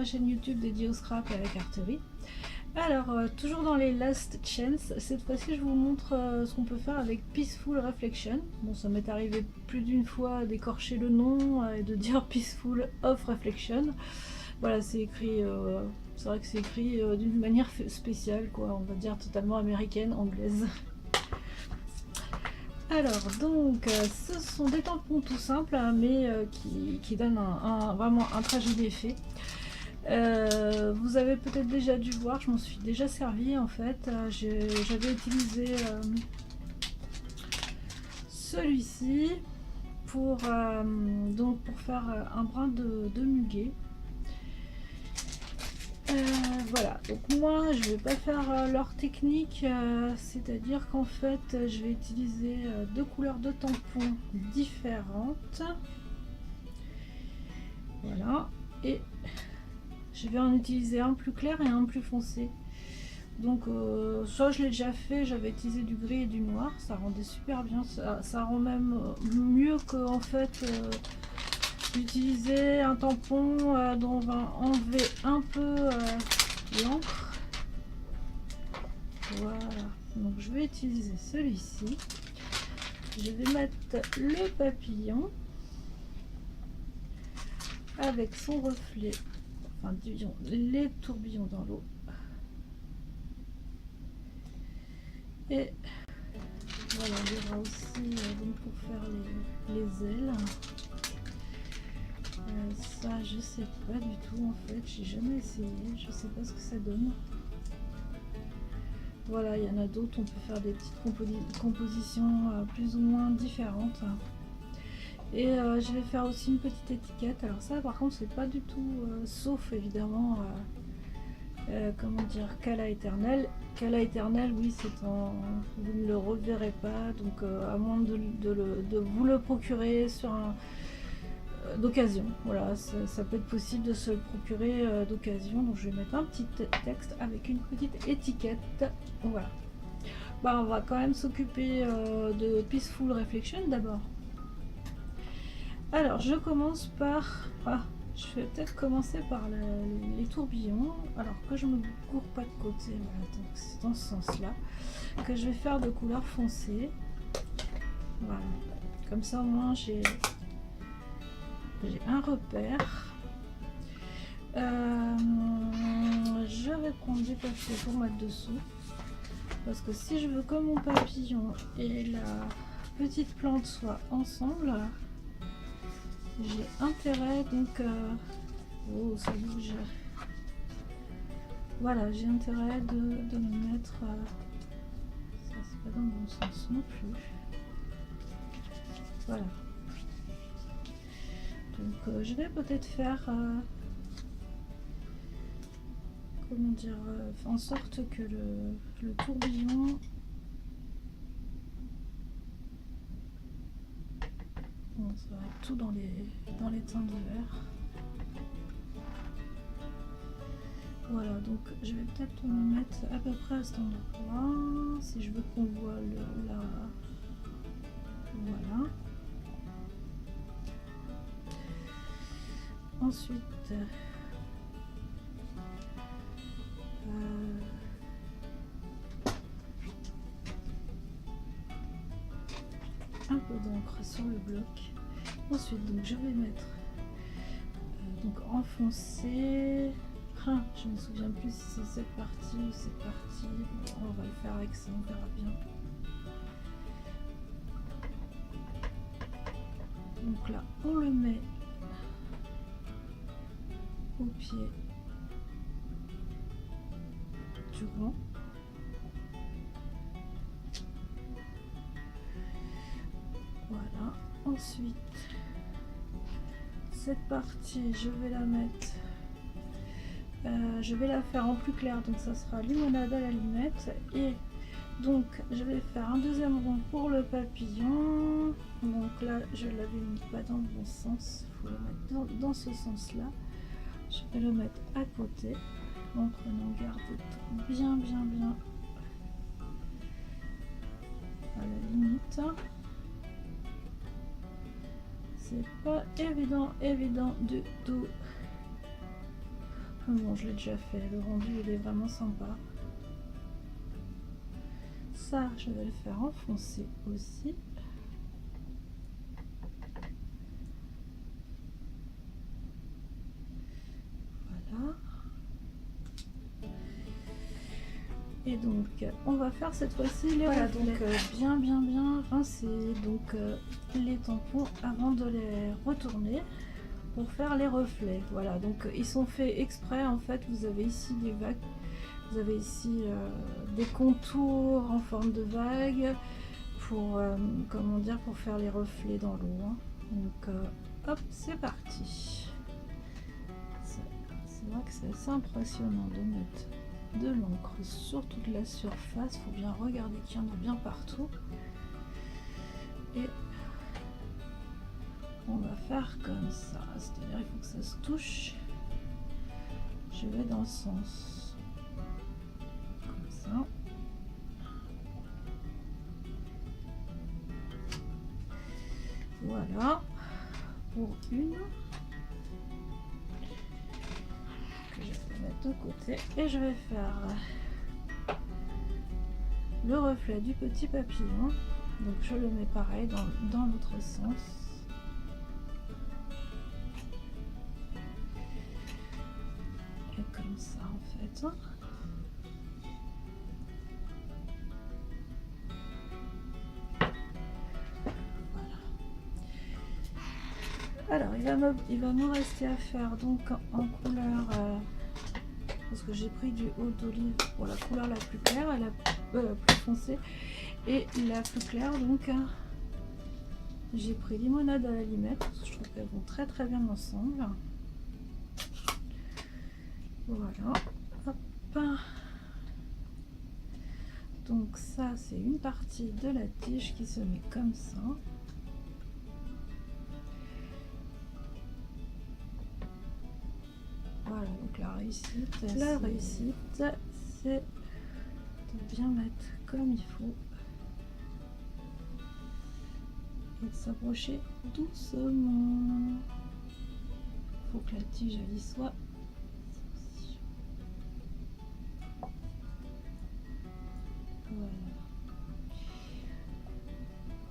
ma chaîne YouTube dédiée au scrap et à la carterie. Alors, toujours dans les Last Chance, cette fois-ci je vous montre ce qu'on peut faire avec Peaceful Reflection. Bon, ça m'est arrivé plus d'une fois d'écorcher le nom et de dire Peaceful of Reflection. Voilà, c'est écrit, c'est vrai que c'est écrit d'une manière spéciale, quoi, on va dire totalement américaine, anglaise. Alors, donc, ce sont des tampons tout simples, mais qui donnent vraiment un très joli effet. Vous avez peut-être déjà dû voir, je m'en suis déjà servi en fait. J'avais utilisé celui-ci pour faire un brin de muguet. Voilà, donc moi je vais pas faire leur technique, c'est-à-dire qu'en fait je vais utiliser deux couleurs de tampons différentes. Voilà, et je vais en utiliser un plus clair et un plus foncé. Donc ça je l'ai déjà fait, j'avais utilisé du gris et du noir, ça rendait super bien, ça rend même mieux que en fait utiliser un tampon dont on va enlever un peu l'encre. Voilà, donc je vais utiliser celui-ci. Je vais mettre le papillon avec son reflet, enfin disons les tourbillons dans l'eau. Et voilà, il y aura aussi donc pour faire les ailes. Ça je sais pas du tout en fait, j'ai jamais essayé, je sais pas ce que ça donne. Voilà, il y en a d'autres, on peut faire des petites compositions plus ou moins différentes. Et je vais faire aussi une petite étiquette. Alors ça par contre c'est pas du tout, sauf évidemment, comment dire, Cala éternel. Cala éternel, oui, c'est en... vous ne le reverrez pas, donc à moins de vous le procurer sur un... d'occasion. Voilà, ça peut être possible de se le procurer d'occasion. Donc je vais mettre un petit texte avec une petite étiquette. Voilà. Bah, on va quand même s'occuper de Peaceful Reflection d'abord. Alors je commence par... je vais peut-être commencer par les tourbillons. Alors que je me cours pas de côté. Voilà, donc c'est dans ce sens-là que je vais faire de couleur foncée. Voilà. Comme ça au moins j'ai un repère. Je vais prendre du papier pour mettre dessous, parce que si je veux que mon papillon et la petite plante soient ensemble, j'ai intérêt donc oh ça bouge, voilà, j'ai intérêt de me mettre ça, c'est pas dans le bon sens non plus. Voilà, donc je vais peut-être faire comment dire, en sorte que le tourbillon, bon, ça va être tout dans les teints divers. Voilà, donc je vais peut-être me mettre à peu près à cet endroit, si je veux qu'on voit voilà. Ensuite un peu d'encre sur le bloc. Ensuite donc je vais mettre donc enfoncer. Je me souviens plus si c'est cette partie ou cette partie. Bon, on va le faire avec ça, on verra bien. Donc là on le met au pied du rang. Voilà, ensuite cette partie je vais la mettre, je vais la faire en plus clair, donc ça sera limonade à l'allumette. Et donc je vais faire un deuxième rond pour le papillon. Donc là je l'avais mis pas dans le bon sens, il faut le mettre dans ce sens là. Je vais le mettre à côté en prenant garde d'être bien à la limite. C'est pas évident du tout. Bon, je l'ai déjà fait, le rendu il est vraiment sympa. Ça, je vais le faire enfoncer aussi. Voilà. Et donc, on va faire cette fois-ci les reflets. Donc bien rincer donc les tampons avant de les retourner pour faire les reflets. Voilà, donc ils sont faits exprès. En fait, vous avez ici des vagues, vous avez ici des contours en forme de vagues pour comment dire, pour faire les reflets dans l'eau. Hein. Donc, hop, c'est parti. C'est vrai que c'est assez impressionnant de mettre de l'encre sur toute la surface. Faut bien regarder qu'il y en a bien partout. Et on va faire comme ça, c'est-à-dire il faut que ça se touche. Je vais dans le sens comme ça. Voilà pour une que je vais mettre de côté, et je vais faire le reflet du petit papillon. Donc je le mets pareil dans l'autre sens. Et comme ça en fait. Alors il va me rester à faire donc en couleur parce que j'ai pris du haut d'olive pour la couleur la plus claire et la plus foncée, et la plus claire donc j'ai pris limonade à la limette parce que je trouve qu'elles vont très très bien ensemble. Voilà, hop. Donc ça c'est une partie de la tige qui se met comme ça. Voilà, donc la réussite, c'est de bien mettre comme il faut et de s'approcher doucement. Il faut que la tige elle y soit. Voilà.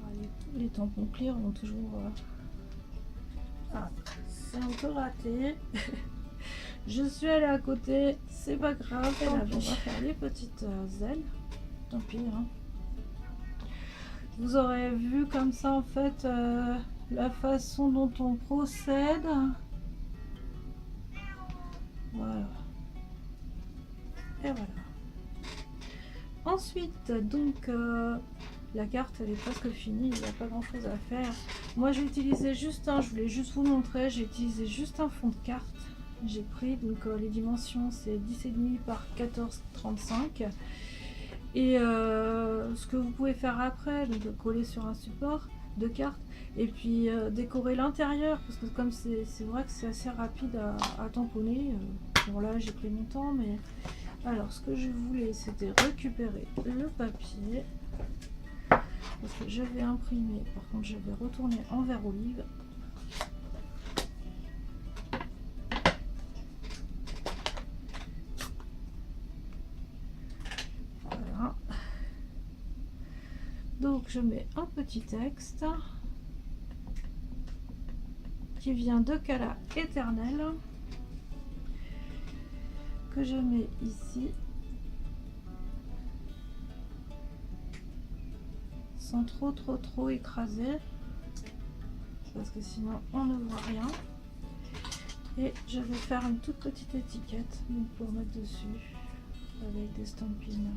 Allez, tous les tampons clear vont toujours... Ah, c'est un peu raté. Je suis allée à côté, c'est pas grave. Et là, on va faire les petites ailes. Tant pis. Hein. Vous aurez vu comme ça en fait la façon dont on procède. Voilà. Et voilà. Ensuite, donc la carte elle est presque finie, il n'y a pas grand chose à faire. Moi j'ai utilisé juste je voulais juste vous montrer, j'ai utilisé juste un fond de carte. J'ai pris donc les dimensions c'est 10,5 par 14,35. Et ce que vous pouvez faire après, donc coller sur un support de carte et puis décorer l'intérieur, parce que comme c'est vrai que c'est assez rapide à tamponner. Bon là j'ai pris mon temps, mais alors ce que je voulais c'était récupérer le papier, parce que je vais imprimer, par contre je vais retourner en verre olive. Voilà. Donc je mets un petit texte qui vient de Cala Éternel, que je mets ici sans trop écraser, parce que sinon on ne voit rien. Et je vais faire une toute petite étiquette donc pour mettre dessus avec des stampines.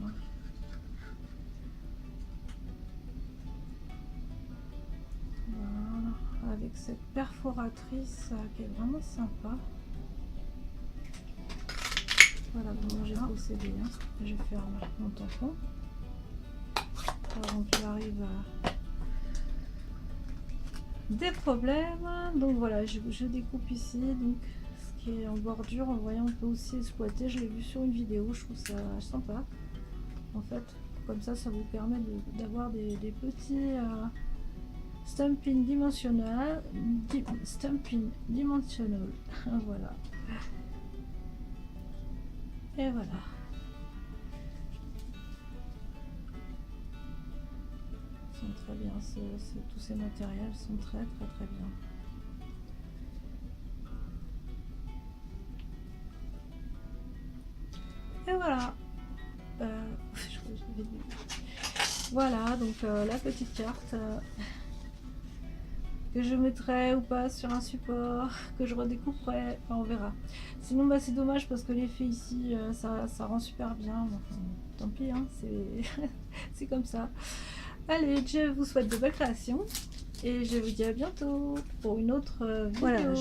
Voilà, avec cette perforatrice qui est vraiment sympa. Voilà comment j'ai procédé. Hein. Je ferme mon tampon avant qu'il arrive des problèmes. Donc voilà, je découpe ici donc ce qui est en bordure. En voyant, on peut aussi exploiter. Je l'ai vu sur une vidéo, je trouve ça sympa. En fait, comme ça vous permet d'avoir des petits stamping dimensional. Voilà. Et voilà. Ils sont très bien, tous ces matériels sont très bien. Et voilà. Voilà, donc la petite carte que je mettrai ou pas sur un support, que je redécouperai, enfin, on verra. Sinon bah, c'est dommage parce que l'effet ici ça rend super bien. Bon, tant pis, hein, c'est comme ça. Allez, je vous souhaite de belles créations et je vous dis à bientôt pour une autre vidéo. Voilà,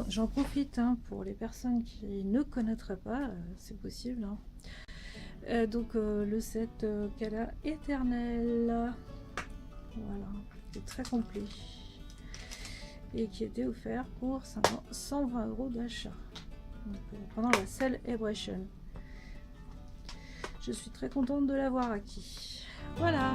j'en profite hein, pour les personnes qui ne connaîtraient pas, c'est possible. Hein. Donc le set Kala éternel, voilà, c'est très complet et qui était offert pour 120 € d'achat pendant la Celebration. Je suis très contente de l'avoir acquis. Voilà.